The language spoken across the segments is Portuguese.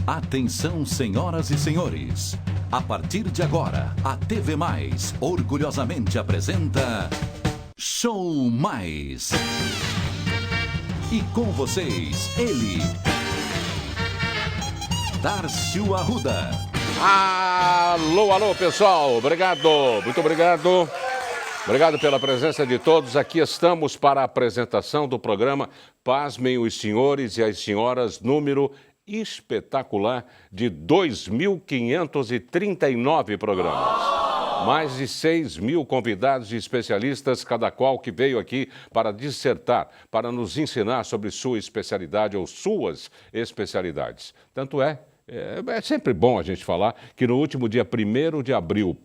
Atenção, senhoras e senhores. A partir de agora, a TV Mais orgulhosamente apresenta Show Mais. E com vocês, ele, Dárcio Arruda. Alô, alô, pessoal. Obrigado, muito obrigado. Obrigado pela presença de todos. Aqui estamos para a apresentação do programa Pasmem os senhores e as senhoras, número espetacular de 2.539 programas. Mais de 6.000 convidados e especialistas, cada qual que veio aqui para dissertar, para nos ensinar sobre sua especialidade ou suas especialidades. Tanto é sempre bom a gente falar que no último dia 1º de abril,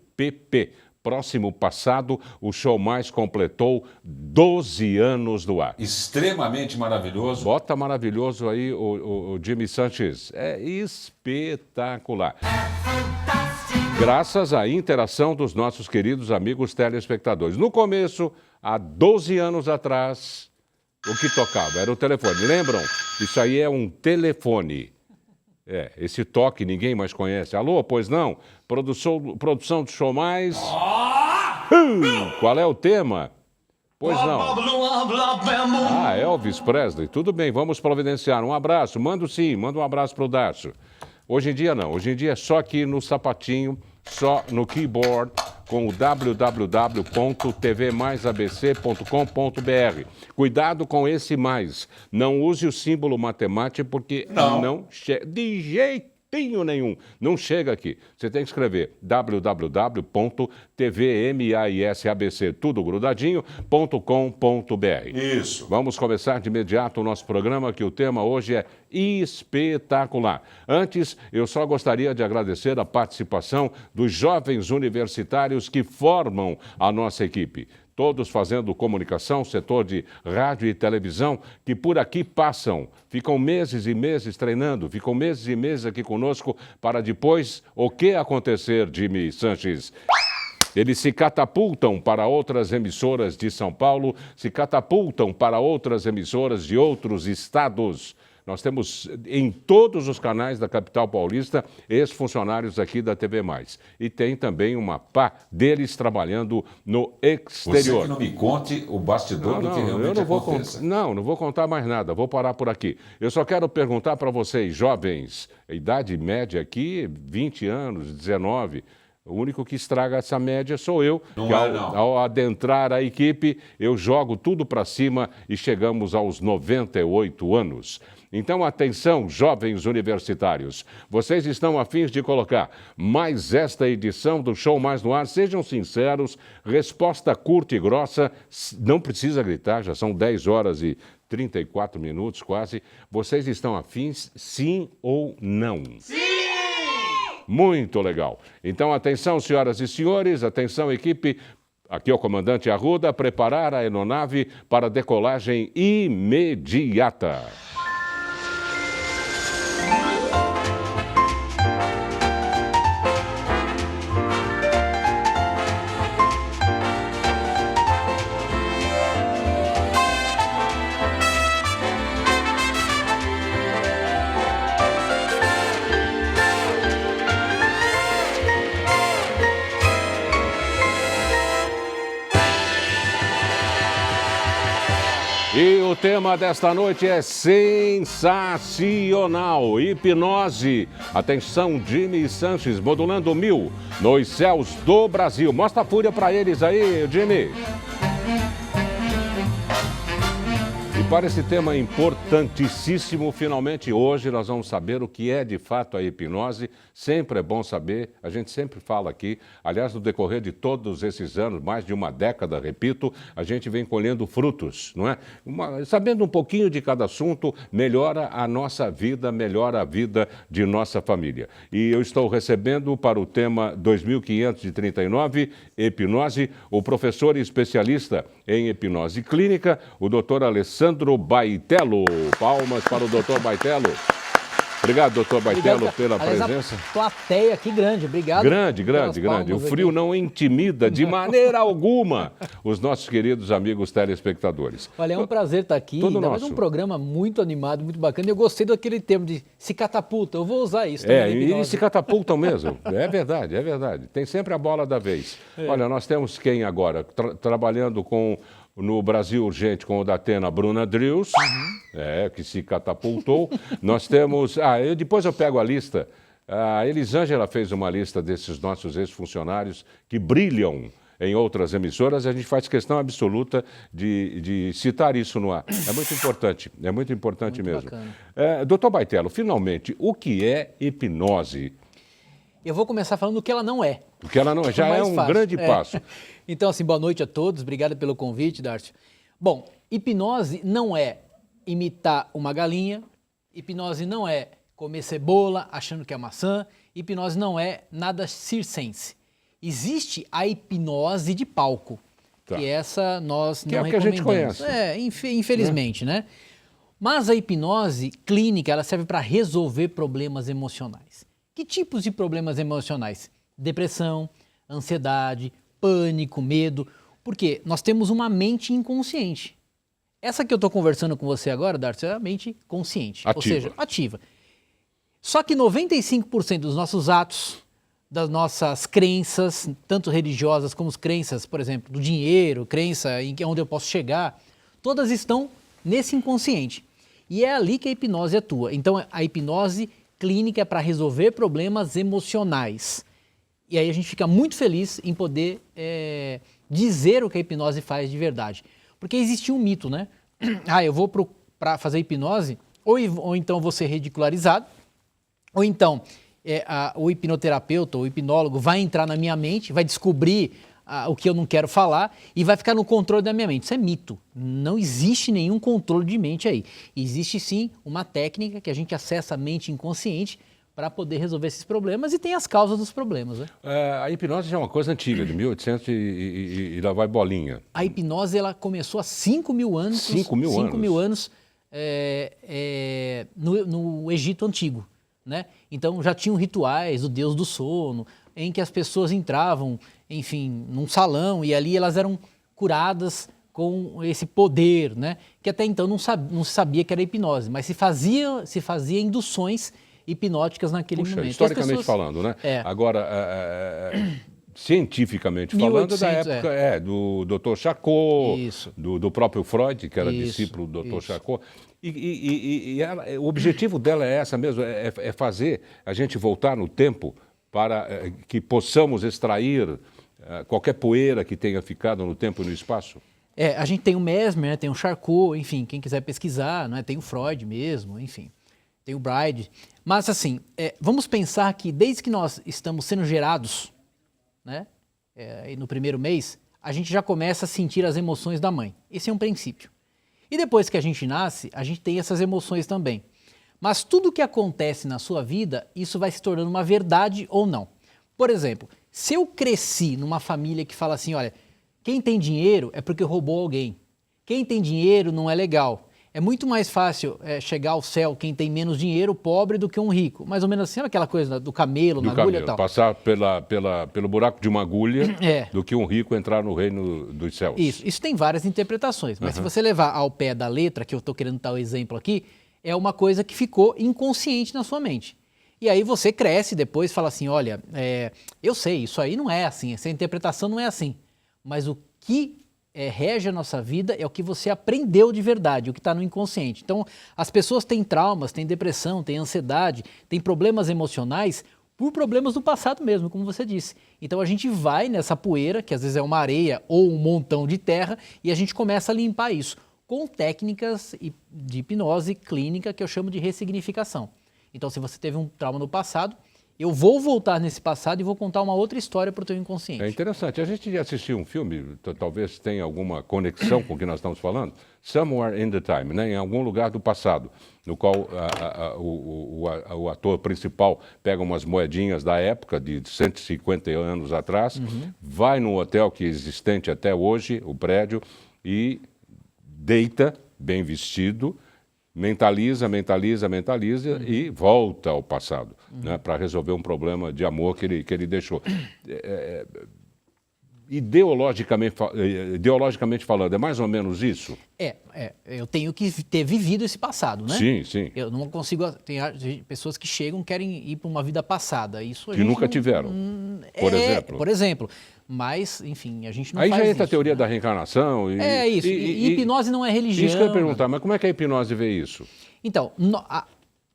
próximo passado, o Show Mais completou 12 anos no ar. Extremamente maravilhoso. Bota maravilhoso aí o Jimmy Sanches. É espetacular. Graças à interação dos nossos queridos amigos telespectadores. No começo, há 12 anos atrás, o que tocava era o telefone. Lembram? Isso aí é um telefone. Esse toque ninguém mais conhece. Alô, pois não? Produção do Show Mais. Qual é o tema? Pois não. Elvis Presley. Tudo bem, vamos providenciar. Um abraço. Manda um abraço para o Dárcio. Hoje em dia não. Hoje em dia é só aqui no sapatinho, só no keyboard, com o www.tvmaisabc.com.br. Cuidado com esse mais. Não use o símbolo matemático porque não chega. De jeitinho nenhum. Não chega aqui. Você tem que escrever www.tvmaisabc, tudo grudadinho.com.br. Isso. Vamos começar de imediato o nosso programa, que o tema hoje é espetacular. Antes, eu só gostaria de agradecer a participação dos jovens universitários que formam a nossa equipe. Todos fazendo comunicação, setor de rádio e televisão, que por aqui passam. Ficam meses e meses treinando, ficam meses e meses aqui conosco para depois o que acontecer, Jimmy Sanches? Eles se catapultam para outras emissoras de São Paulo, se catapultam para outras emissoras de outros estados. Nós temos em todos os canais da capital paulista ex-funcionários aqui da TV Mais. E tem também uma pá deles trabalhando no exterior. Você que não me conte o bastidor do que realmente acontece. Não vou contar mais nada, vou parar por aqui. Eu só quero perguntar para vocês, jovens, a idade média aqui, 20 anos, 19. O único que estraga essa média sou eu, ao adentrar a equipe, eu jogo tudo para cima e chegamos aos 98 anos. Então, atenção, jovens universitários. Vocês estão afins de colocar mais esta edição do Show Mais no ar? Sejam sinceros, resposta curta e grossa, não precisa gritar, já são 10 horas e 34 minutos quase. Vocês estão afins, sim ou não? Sim! Muito legal. Então, atenção, senhoras e senhores, atenção, equipe. Aqui é o comandante Arruda, preparar a aeronave para decolagem imediata. E o tema desta noite é sensacional, hipnose. Atenção, Jimmy Sanches, modulando 1000 nos céus do Brasil. Mostra a fúria para eles aí, Jimmy. E para esse tema importantíssimo, finalmente hoje nós vamos saber o que é de fato a hipnose. Sempre é bom saber, a gente sempre fala aqui, aliás, no decorrer de todos esses anos, mais de uma década, repito, a gente vem colhendo frutos, não é? Sabendo um pouquinho de cada assunto, melhora a nossa vida, melhora a vida de nossa família. E eu estou recebendo para o tema 2539, hipnose, o professor e especialista em hipnose clínica, o Dr. Alessandro Baitello. Palmas para o Dr. Baitello. Obrigado, doutor Baitello, pela presença. A plateia aqui grande, obrigado. Grande. O frio aqui não intimida de maneira alguma os nossos queridos amigos telespectadores. Olha, é um prazer estar aqui. Ainda mais um programa muito animado, muito bacana. Eu gostei daquele termo de se catapulta. Eu vou usar isso. E se catapultam mesmo. É verdade. Tem sempre a bola da vez. Olha, nós temos quem agora? Trabalhando no Brasil Urgente com o Datena, Bruna Drills, que se catapultou. Nós temos... depois eu pego a lista. A Elisângela fez uma lista desses nossos ex-funcionários que brilham em outras emissoras. A gente faz questão absoluta de citar isso no ar. É muito importante mesmo. Doutor Baitello, finalmente, o que é hipnose? Eu vou começar falando do que ela não é. O que ela não é, já é um grande passo. Então, assim, boa noite a todos. Obrigado pelo convite, Darcio. Bom, hipnose não é imitar uma galinha. Hipnose não é comer cebola achando que é maçã. Hipnose não é nada circense. Existe a hipnose de palco, que essa nós não recomendamos. Que a gente conhece. Infelizmente, né? Mas a hipnose clínica, ela serve para resolver problemas emocionais. Que tipos de problemas emocionais? Depressão, ansiedade, pânico, medo. Porque nós temos uma mente inconsciente. Essa que eu estou conversando com você agora, Darcio, é a mente consciente. Ou seja, ativa. Só que 95% dos nossos atos, das nossas crenças, tanto religiosas como as crenças, por exemplo, do dinheiro, crença em onde eu posso chegar, todas estão nesse inconsciente. E é ali que a hipnose atua. Então, a hipnose clínica é para resolver problemas emocionais. E aí a gente fica muito feliz em poder dizer o que a hipnose faz de verdade. Porque existia um mito, né? Eu vou para fazer hipnose, ou então vou ser ridicularizado, ou então o hipnoterapeuta ou o hipnólogo vai entrar na minha mente, vai descobrir o que eu não quero falar e vai ficar no controle da minha mente. Isso é mito. Não existe nenhum controle de mente aí. Existe sim uma técnica que a gente acessa a mente inconsciente para poder resolver esses problemas e tem as causas dos problemas. Né? A hipnose já é uma coisa antiga, de 1800 e lá vai bolinha. A hipnose ela começou há 5 mil anos. 5 mil anos no Egito Antigo. Né? Então já tinham rituais do deus do sono, em que as pessoas entravam, enfim, num salão e ali elas eram curadas com esse poder, né? Que até então não se sabia que era hipnose, mas se fazia induções hipnóticas naquele momento. Historicamente falando, né? Agora, cientificamente falando, 1800, da época do Dr. Charcot, do próprio Freud, que era discípulo do Dr. Charcot. O objetivo dela é essa mesmo, é fazer a gente voltar no tempo para que possamos extrair qualquer poeira que tenha ficado no tempo e no espaço? A gente tem o Mesmer, né, tem o Charcot, enfim, quem quiser pesquisar, né, tem o Freud mesmo, enfim, tem o Braid. Mas assim, vamos pensar que desde que nós estamos sendo gerados, né, no primeiro mês, a gente já começa a sentir as emoções da mãe. Esse é um princípio. E depois que a gente nasce, a gente tem essas emoções também. Mas tudo que acontece na sua vida, isso vai se tornando uma verdade ou não. Por exemplo, se eu cresci numa família que fala assim, olha, quem tem dinheiro é porque roubou alguém. Quem tem dinheiro não é legal. É muito mais fácil chegar ao céu quem tem menos dinheiro, pobre, do que um rico. Mais ou menos assim, aquela coisa do camelo, na agulha e tal. Passar pelo buraco de uma agulha do que um rico entrar no reino dos céus. Isso tem várias interpretações. Mas se você levar ao pé da letra, que eu estou querendo dar o exemplo aqui, é uma coisa que ficou inconsciente na sua mente. E aí você cresce depois e fala assim, olha, eu sei, isso aí não é assim, essa interpretação não é assim. Mas o que rege a nossa vida é o que você aprendeu de verdade, o que está no inconsciente. Então, as pessoas têm traumas, têm depressão, têm ansiedade, têm problemas emocionais por problemas do passado mesmo, como você disse. Então, a gente vai nessa poeira, que às vezes é uma areia ou um montão de terra, e a gente começa a limpar isso com técnicas de hipnose clínica que eu chamo de ressignificação. Então, se você teve um trauma no passado, eu vou voltar nesse passado e vou contar uma outra história para o teu inconsciente. É interessante. A gente assistiu um filme, talvez tenha alguma conexão com o que nós estamos falando, Somewhere in the Time, né? Em algum lugar do passado, no qual o ator principal pega umas moedinhas da época, de 150 anos atrás, vai num hotel que é existente até hoje, o prédio, e deita, bem vestido, mentaliza e volta ao passado, né, para resolver um problema de amor que ele deixou. Ideologicamente falando, é mais ou menos isso? Eu tenho que ter vivido esse passado, né? Sim, sim. Eu não consigo... Tem pessoas que chegam querem ir para uma vida passada. Isso a que gente nunca tiveram, por exemplo. Por exemplo. Mas, enfim, a gente não Aí faz já entra isso, a teoria né? da reencarnação. Isso. E hipnose não é religião. Isso que eu ia perguntar, mas como é que a hipnose vê isso? Então,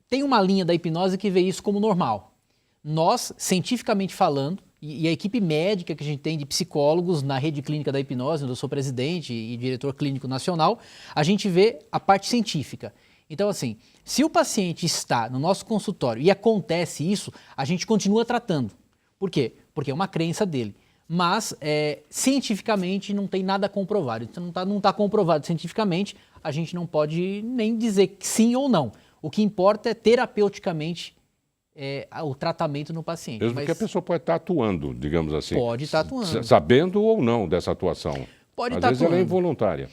tem uma linha da hipnose que vê isso como normal. Nós, cientificamente falando, e a equipe médica que a gente tem de psicólogos na rede clínica da hipnose, onde eu sou presidente e diretor clínico nacional, a gente vê a parte científica. Então, assim, se o paciente está no nosso consultório e acontece isso, a gente continua tratando. Por quê? Porque é uma crença dele. Mas, cientificamente, não tem nada comprovado. Então, não está comprovado cientificamente, a gente não pode nem dizer sim ou não. O que importa é terapeuticamente o tratamento no paciente. Mesmo que a pessoa pode estar atuando, digamos assim. Pode estar atuando. Sabendo ou não dessa atuação. Pode Às estar vezes atuando. ela é involuntária.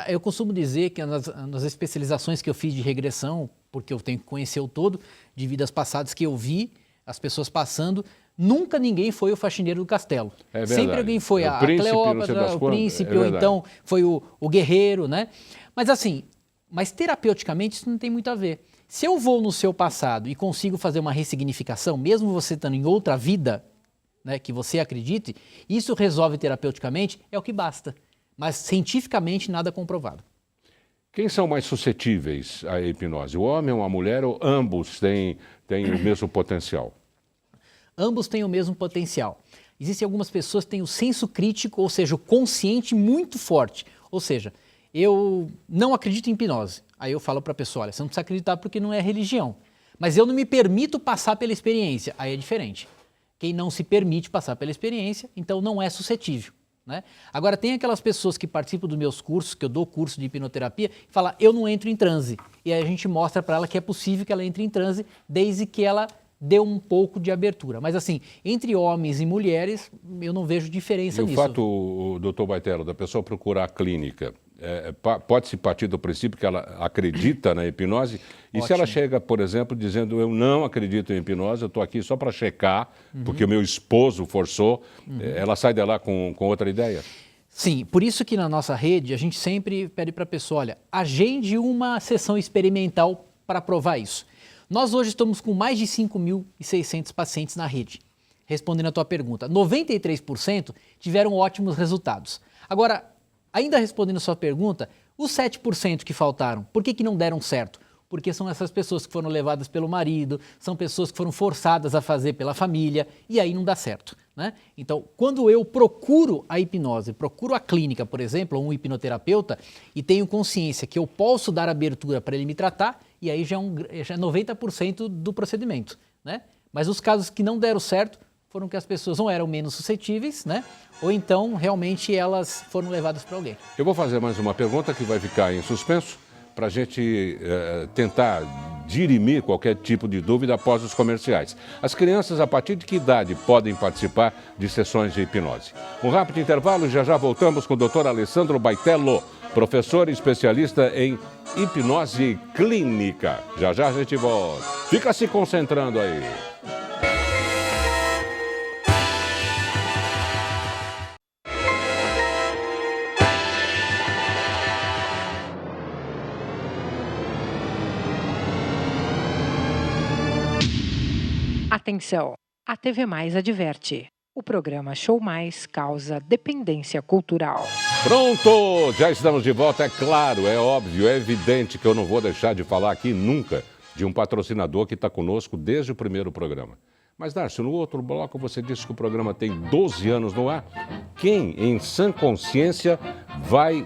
Eu costumo dizer que nas especializações que eu fiz de regressão, porque eu tenho que conhecer o todo de vidas passadas que eu vi, as pessoas passando, nunca ninguém foi o faxineiro do castelo. É verdade. Sempre alguém foi a príncipe, Cleópatra, o príncipe, ou então foi o guerreiro, né? Mas assim, terapeuticamente isso não tem muito a ver. Se eu vou no seu passado e consigo fazer uma ressignificação, mesmo você estando em outra vida, né, que você acredite, isso resolve terapeuticamente, é o que basta. Mas cientificamente nada comprovado. Quem são mais suscetíveis à hipnose? O homem ou a mulher, ou ambos têm o mesmo potencial? Ambos têm o mesmo potencial. Existem algumas pessoas que têm o senso crítico, ou seja, o consciente muito forte. Ou seja, eu não acredito em hipnose. Aí eu falo para a pessoa, olha, você não precisa acreditar porque não é religião. Mas eu não me permito passar pela experiência. Aí é diferente. Quem não se permite passar pela experiência, então não é suscetível, né? Agora, tem aquelas pessoas que participam dos meus cursos, que eu dou curso de hipnoterapia, e falam, eu não entro em transe. E aí a gente mostra para ela que é possível que ela entre em transe, desde que ela dê um pouco de abertura. Mas assim, entre homens e mulheres, eu não vejo diferença nisso. E o fato, doutor Baitello, da pessoa procurar a clínica, pode-se partir do princípio que ela acredita na hipnose? E Ótimo. se ela chega, por exemplo, dizendo, eu não acredito em hipnose, eu estou aqui só para checar, porque o meu esposo forçou, ela sai de lá com outra ideia? Sim, por isso que na nossa rede a gente sempre pede para a pessoa, olha, agende uma sessão experimental para provar isso. Nós hoje estamos com mais de 5.600 pacientes na rede. Respondendo a tua pergunta, 93% tiveram ótimos resultados. Agora, ainda respondendo a sua pergunta, os 7% que faltaram, por que não deram certo? Porque são essas pessoas que foram levadas pelo marido, são pessoas que foram forçadas a fazer pela família, e aí não dá certo, né? Então, quando eu procuro a hipnose, procuro a clínica, por exemplo, ou um hipnoterapeuta, e tenho consciência que eu posso dar abertura para ele me tratar, e aí já é 90% do procedimento, né? Mas os casos que não deram certo foram que as pessoas ou eram menos suscetíveis, né? Ou então realmente elas foram levadas para alguém. Eu vou fazer mais uma pergunta que vai ficar em suspenso para a gente tentar dirimir qualquer tipo de dúvida após os comerciais. As crianças, a partir de que idade podem participar de sessões de hipnose? Um rápido intervalo e já voltamos com o Dr. Alessandro Baitello, professor e especialista em hipnose clínica. Já a gente volta. Fica se concentrando aí. Atenção, a TV Mais adverte. O programa Show Mais causa dependência cultural. Pronto! Já estamos de volta. É claro, é óbvio, é evidente que eu não vou deixar de falar aqui nunca de um patrocinador que está conosco desde o primeiro programa. Mas, Darcio, no outro bloco você disse que o programa tem 12 anos no ar. Quem, em sã consciência, vai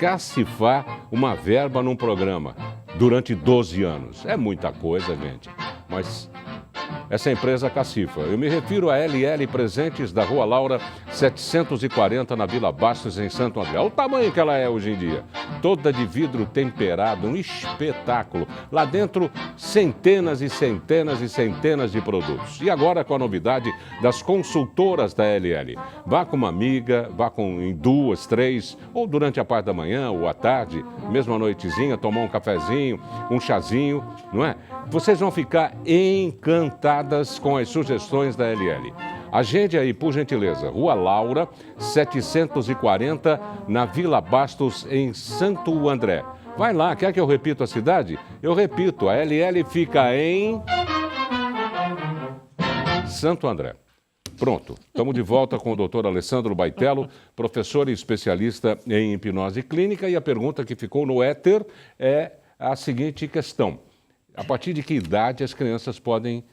cacifar uma verba num programa durante 12 anos? É muita coisa, gente. Mas essa empresa cacifa. Eu me refiro a LL Presentes da Rua Laura, 740 na Vila Bastos, em Santo André. Olha o tamanho que ela é hoje em dia. Toda de vidro temperado, um espetáculo. Lá dentro, centenas e centenas e centenas de produtos. E agora com a novidade das consultoras da LL. Vá com uma amiga, vá em 2, 3, ou durante a parte da manhã ou à tarde, mesmo à noitezinha, tomar um cafezinho, um chazinho, não é? Vocês vão ficar encantadas com as sugestões da LL. Agende aí, por gentileza, Rua Laura, 740, na Vila Bastos, em Santo André. Vai lá, quer que eu repita a cidade? Eu repito, a LL fica em Santo André. Pronto, estamos de volta com o doutor Alessandro Baitello, professor e especialista em hipnose clínica. E a pergunta que ficou no éter é a seguinte questão. A partir de que idade as crianças podem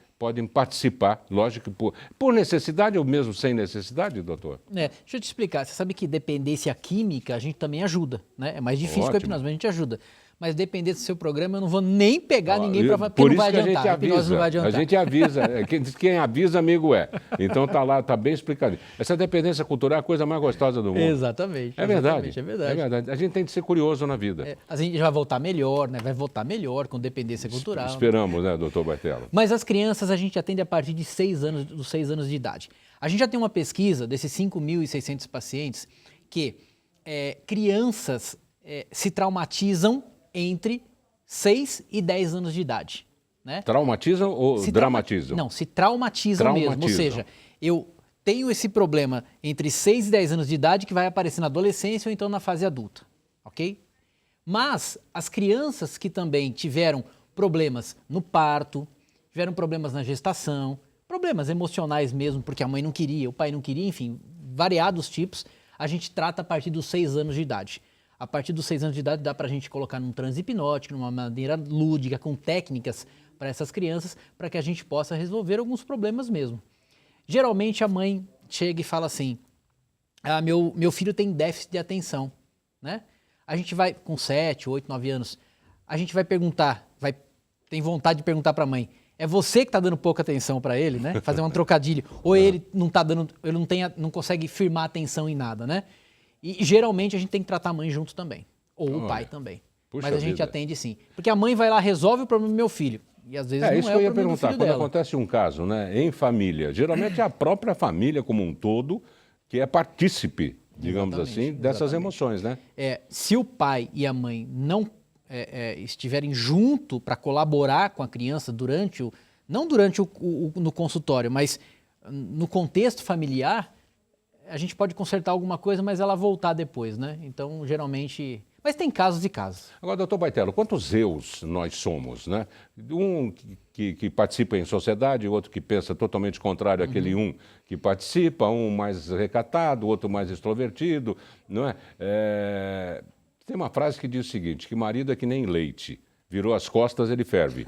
participar, lógico, por necessidade ou mesmo sem necessidade, doutor? Deixa eu te explicar. Você sabe que dependência química a gente também ajuda, né? É mais difícil com a hipnose, mas a gente ajuda. Mas depender do seu programa, eu não vou nem pegar ninguém para porque não vai adiantar. A hipnose não vai adiantar. A gente avisa. Quem avisa, amigo é. Então tá lá, tá bem explicado. Essa dependência cultural é a coisa mais gostosa do mundo. Exatamente. É verdade. É verdade. É verdade. A gente tem que ser curioso na vida. A gente vai voltar melhor, né? Vai voltar melhor com dependência cultural. Esperamos, né, doutor Baitello? Mas as crianças a gente atende a partir de 6 anos, dos 6 anos de idade. A gente já tem uma pesquisa desses 5.600 pacientes que crianças se traumatizam entre 6 e 10 anos de idade. Né? Traumatizam ou dramatizam? Não, se traumatizam mesmo. Ou seja, eu tenho esse problema entre 6 e 10 anos de idade que vai aparecer na adolescência ou então na fase adulta. Ok? Mas as crianças que também tiveram problemas no parto, tiveram problemas na gestação, problemas emocionais mesmo, porque a mãe não queria, o pai não queria, enfim, variados tipos, a gente trata a partir dos 6 anos de idade. A partir dos 6 anos de idade dá para a gente colocar num transe hipnótico, numa maneira lúdica, com técnicas para essas crianças, para que a gente possa resolver alguns problemas mesmo. Geralmente a mãe chega e fala assim, meu filho tem déficit de atenção, né? A gente vai, com 7, 8, 9 anos, a gente vai perguntar, tem vontade de perguntar para a mãe, é você que está dando pouca atenção para ele, né? Fazer um trocadilho, ou ele não está dando, ele não consegue firmar atenção em nada, né? E geralmente a gente tem que tratar a mãe junto também, ou o pai também. Mas a gente atende sim. Porque a mãe vai lá, resolve o problema do meu filho. E às vezes não é o problema do filho dela. Isso que eu ia perguntar, quando acontece um caso, né, em família, geralmente é a própria família como um todo que é partícipe, digamos assim, dessas emoções, né? Se o pai e a mãe não estiverem junto para colaborar com a criança não durante no consultório, mas no contexto familiar, a gente pode consertar alguma coisa, mas ela voltar depois, né? Então, geralmente... Mas tem casos e casos. Agora, doutor Baitello, quantos eus nós somos, né? Um que participa em sociedade, outro que pensa totalmente contrário àquele um que participa, um mais recatado, outro mais extrovertido, não é? Tem uma frase que diz o seguinte, que marido é que nem leite. Virou as costas, ele ferve.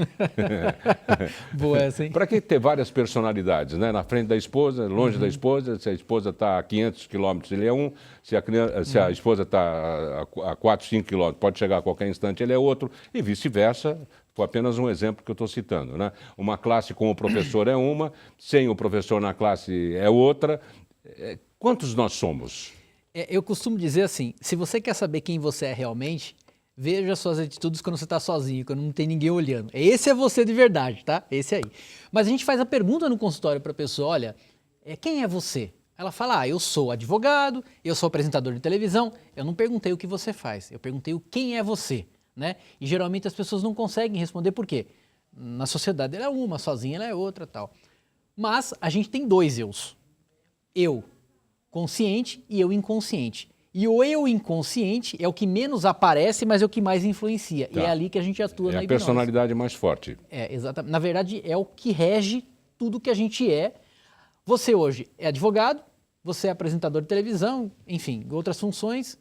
Boa essa, hein? Para que ter várias personalidades, né? Na frente da esposa, longe da esposa, se a esposa está a 500 quilômetros, ele é um, se a esposa está a 4, 5 quilômetros, pode chegar a qualquer instante, ele é outro, e vice-versa. Foi apenas um exemplo que eu estou citando, né? Uma classe com o professor é uma, sem o professor na classe é outra. Quantos nós somos? Eu costumo dizer assim, se você quer saber quem você é realmente... Veja suas atitudes quando você está sozinho, quando não tem ninguém olhando. Esse é você de verdade, tá? Esse aí. Mas a gente faz a pergunta no consultório para a pessoa, olha, quem é você? Ela fala, eu sou advogado, eu sou apresentador de televisão. Eu não perguntei o que você faz, eu perguntei quem é você, né? E geralmente as pessoas não conseguem responder por quê? Na sociedade ela é uma, sozinha ela é outra, tal. Mas a gente tem 2 eus. Eu consciente e eu inconsciente. E o eu inconsciente é o que menos aparece, mas é o que mais influencia. Tá. E é ali que a gente atua na hipnose. É a personalidade mais forte. Exatamente. Na verdade, é o que rege tudo que a gente é. Você hoje é advogado, você é apresentador de televisão, enfim, outras funções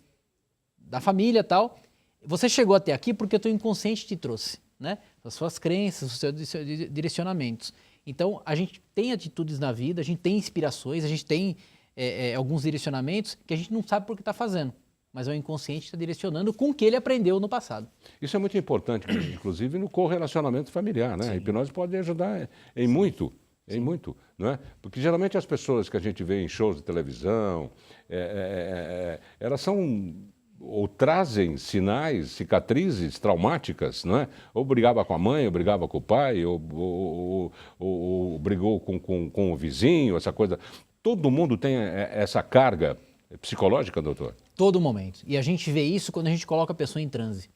da família e tal. Você chegou até aqui porque o teu inconsciente te trouxe, né? As suas crenças, os seus direcionamentos. Então, a gente tem atitudes na vida, a gente tem inspirações, a gente tem... alguns direcionamentos que a gente não sabe por que está fazendo, mas o inconsciente está direcionando com o que ele aprendeu no passado. Isso é muito importante, inclusive no correlacionamento familiar, né? Sim. A hipnose pode ajudar em muito Sim. Muito, não é? Porque geralmente as pessoas que a gente vê em shows de televisão, elas são ou trazem sinais, cicatrizes traumáticas, não é? Ou brigava com a mãe, ou brigava com o pai, ou brigou com o vizinho, essa coisa. Todo mundo tem essa carga psicológica, doutor? Todo momento. E a gente vê isso quando a gente coloca a pessoa em transe.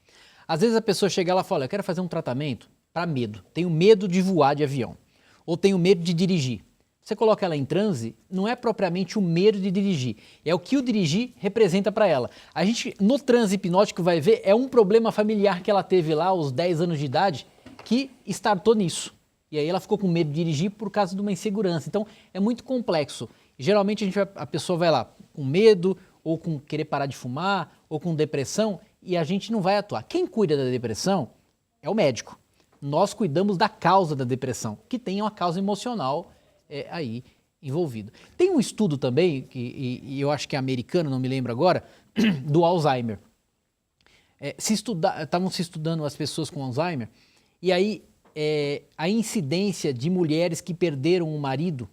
Às vezes a pessoa chega lá e fala, eu quero fazer um tratamento para medo. Tenho medo de voar de avião. Ou tenho medo de dirigir. Você coloca ela em transe, não é propriamente o medo de dirigir, é o que o dirigir representa para ela. A gente, no transe hipnótico, vai ver, é um problema familiar que ela teve lá aos 10 anos de idade que startou nisso. E aí ela ficou com medo de dirigir por causa de uma insegurança. Então, é muito complexo. Geralmente a pessoa vai lá com medo, ou com querer parar de fumar, ou com depressão, e a gente não vai atuar. Quem cuida da depressão é o médico. Nós cuidamos da causa da depressão, que tem uma causa emocional aí envolvido. Tem um estudo também, e eu acho que é americano, não me lembro agora, do Alzheimer. Estavam se estudando as pessoas com Alzheimer, e aí a incidência de mulheres que perderam o marido,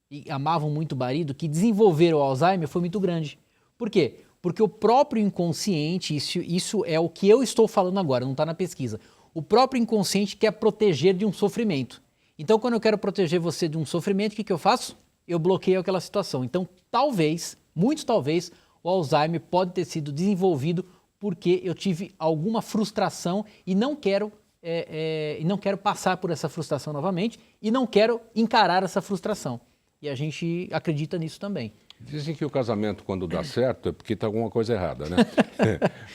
e amavam muito o marido, que desenvolveram o Alzheimer foi muito grande. Por quê? Porque o próprio inconsciente, isso é o que eu estou falando agora, não está na pesquisa, o próprio inconsciente quer proteger de um sofrimento. Então, quando eu quero proteger você de um sofrimento, o que eu faço? Eu bloqueio aquela situação. Então, talvez, muito talvez, o Alzheimer pode ter sido desenvolvido porque eu tive alguma frustração e não quero passar por essa frustração novamente e não quero encarar essa frustração. E a gente acredita nisso também. Dizem que o casamento, quando dá certo, é porque está alguma coisa errada, né?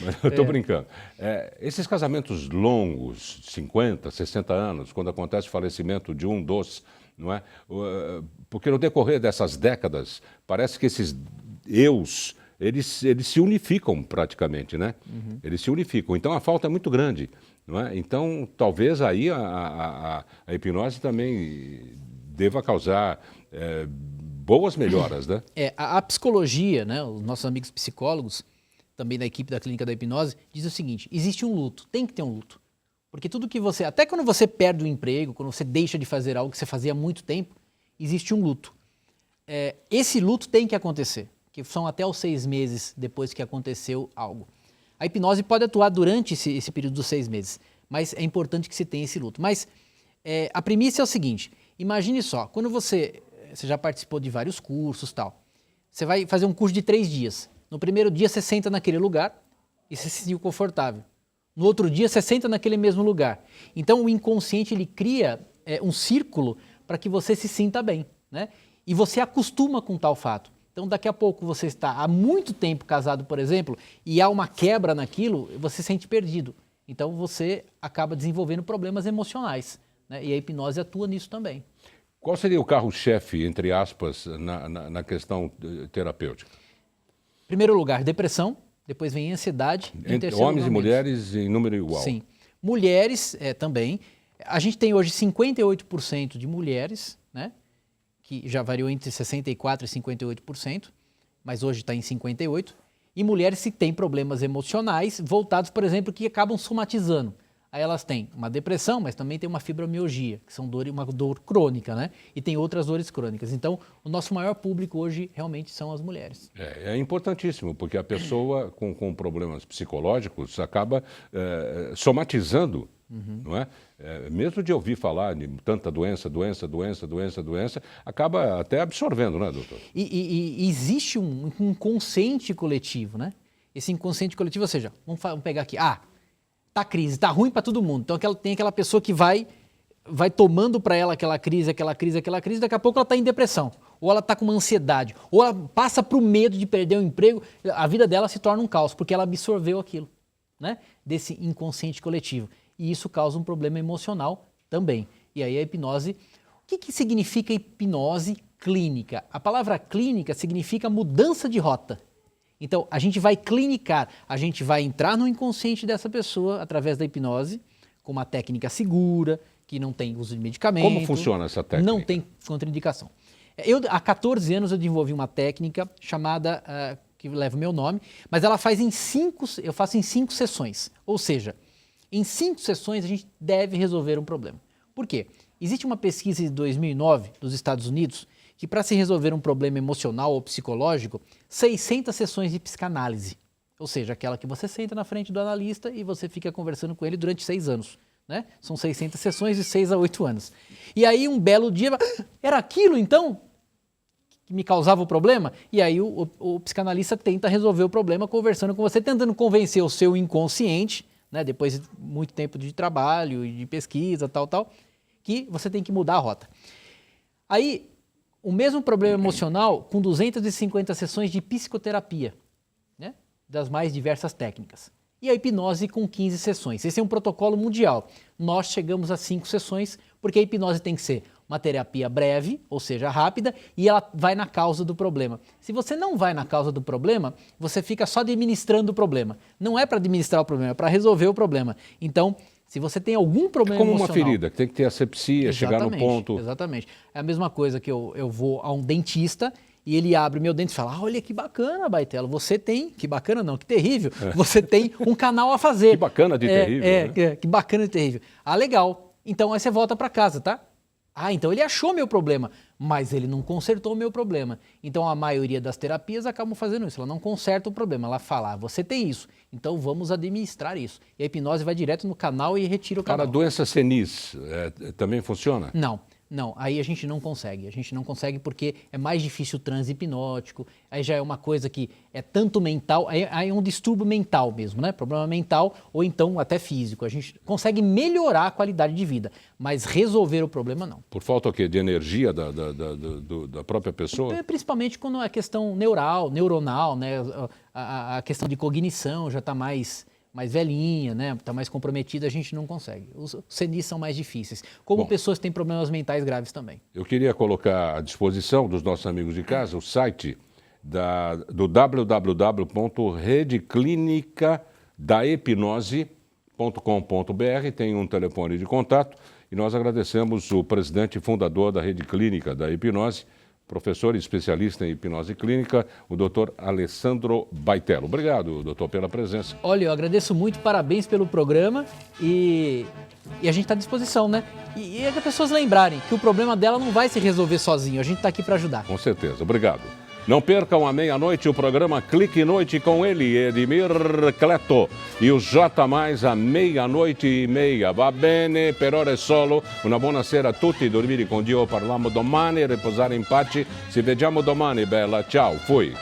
Mas eu estou brincando. Esses casamentos longos, 50, 60 anos, quando acontece o falecimento de um dos, não é? Porque no decorrer dessas décadas, parece que esses eus, eles se unificam praticamente, né? Uhum. Eles se unificam. Então a falta é muito grande, não é? Então talvez aí a hipnose também deva causar boas melhoras, né? A psicologia, né, os nossos amigos psicólogos, também da equipe da Clínica da Hipnose, diz o seguinte, existe um luto, tem que ter um luto. Porque tudo que até quando você perde o emprego, quando você deixa de fazer algo que você fazia há muito tempo, existe um luto. Esse luto tem que acontecer, que são até os 6 meses depois que aconteceu algo. A hipnose pode atuar durante esse período dos 6 meses, mas é importante que se tenha esse luto. Mas a premissa é o seguinte, imagine só, quando você já participou de vários cursos e tal, você vai fazer um curso de 3 dias. No primeiro dia você senta naquele lugar e você se sentiu confortável. No outro dia você senta naquele mesmo lugar. Então o inconsciente ele cria um círculo para que você se sinta bem, né? E você acostuma com tal fato. Então daqui a pouco você está há muito tempo casado, por exemplo, e há uma quebra naquilo, você se sente perdido. Então você acaba desenvolvendo problemas emocionais, né? E a hipnose atua nisso também. Qual seria o carro-chefe, entre aspas, na questão terapêutica? Em primeiro lugar, depressão, depois vem ansiedade. Entre homens e mulheres em número igual? Sim. Mulheres também. A gente tem hoje 58% de mulheres, né, que já variou entre 64% e 58%, mas hoje está em 58%. E mulheres que têm problemas emocionais voltados, por exemplo, que acabam somatizando. Aí elas têm uma depressão, mas também tem uma fibromialgia, que são uma dor crônica, né? E tem outras dores crônicas. Então, o nosso maior público hoje realmente são as mulheres. É importantíssimo, porque a pessoa com problemas psicológicos acaba somatizando, não é? Mesmo de ouvir falar de tanta doença, acaba até absorvendo, né, doutor? E existe um inconsciente coletivo, né? Esse inconsciente coletivo, ou seja, vamos pegar aqui, tá crise, tá ruim para todo mundo. Então tem aquela pessoa que vai tomando para ela aquela crise, daqui a pouco ela está em depressão, ou ela está com uma ansiedade, ou ela passa para o medo de perder o emprego, a vida dela se torna um caos, porque ela absorveu aquilo, né? Desse inconsciente coletivo. E isso causa um problema emocional também. E aí a hipnose, o que significa hipnose clínica? A palavra clínica significa mudança de rota. Então, a gente vai clinicar, a gente vai entrar no inconsciente dessa pessoa através da hipnose, com uma técnica segura, que não tem uso de medicamento. Como funciona essa técnica? Não tem contraindicação. Há 14 anos eu desenvolvi uma técnica chamada, que leva o meu nome, mas ela eu faço em 5 sessões. Ou seja, em 5 sessões a gente deve resolver um problema. Por quê? Existe uma pesquisa de 2009 dos Estados Unidos que para se resolver um problema emocional ou psicológico, 600 sessões de psicanálise. Ou seja, aquela que você senta na frente do analista e você fica conversando com ele durante 6 anos. Né? São 600 sessões de 6 a 8 anos. E aí um belo dia, era aquilo então que me causava o problema? E aí o psicanalista tenta resolver o problema conversando com você, tentando convencer o seu inconsciente, né, depois de muito tempo de trabalho e de pesquisa, tal, que você tem que mudar a rota. Aí, o mesmo problema emocional com 250 sessões de psicoterapia, né, das mais diversas técnicas. E a hipnose com 15 sessões. Esse é um protocolo mundial. Nós chegamos a 5 sessões, porque a hipnose tem que ser uma terapia breve, ou seja, rápida, e ela vai na causa do problema. Se você não vai na causa do problema, você fica só administrando o problema. Não é para administrar o problema, é para resolver o problema. Então, se você tem algum problema emocional... Como uma ferida, que tem que ter asepsia, chegar no ponto... Exatamente. É a mesma coisa que eu vou a um dentista e ele abre o meu dente e fala, olha que bacana, Baitello, você tem... Que bacana não, que terrível. Você tem um canal a fazer. Que bacana de terrível, né? Que bacana de terrível. Ah, legal. Então aí você volta para casa, tá? Ah, então ele achou meu problema, mas ele não consertou o meu problema. Então a maioria das terapias acabam fazendo isso, ela não conserta o problema, ela fala, você tem isso, então vamos administrar isso. E a hipnose vai direto no canal e retira o canal. Para a doença senis, também funciona? Não, aí a gente não consegue porque é mais difícil o transe hipnótico, aí já é uma coisa que é tanto mental, aí é um distúrbio mental mesmo, né? Problema mental ou então até físico. A gente consegue melhorar a qualidade de vida, mas resolver o problema não. Por falta o quê? De energia da própria pessoa? Principalmente quando é questão neuronal, né? A questão de cognição já está mais velhinha, né? Está mais comprometida, a gente não consegue. Os senis são mais difíceis. Como pessoas que têm problemas mentais graves também. Eu queria colocar à disposição dos nossos amigos de casa o site do www.redeclinicadahipnose.com.br. Tem um telefone de contato e nós agradecemos o presidente e fundador da Rede Clínica da Hipnose, professor e especialista em hipnose clínica, o doutor Alessandro Baitello. Obrigado, doutor, pela presença. Olha, eu agradeço muito, parabéns pelo programa e a gente está à disposição, né? E é que as pessoas lembrarem que o problema dela não vai se resolver sozinho, a gente está aqui para ajudar. Com certeza, obrigado. Não percam à meia-noite o programa Clique Noite com ele, Edmir Cleto. E o J Mais à 00:30. Va bene, per ora è solo. Una buona sera a tutti, dormire con Dio, parliamo domani, riposare in pace. Ci vediamo domani, bella. Ciao, fui.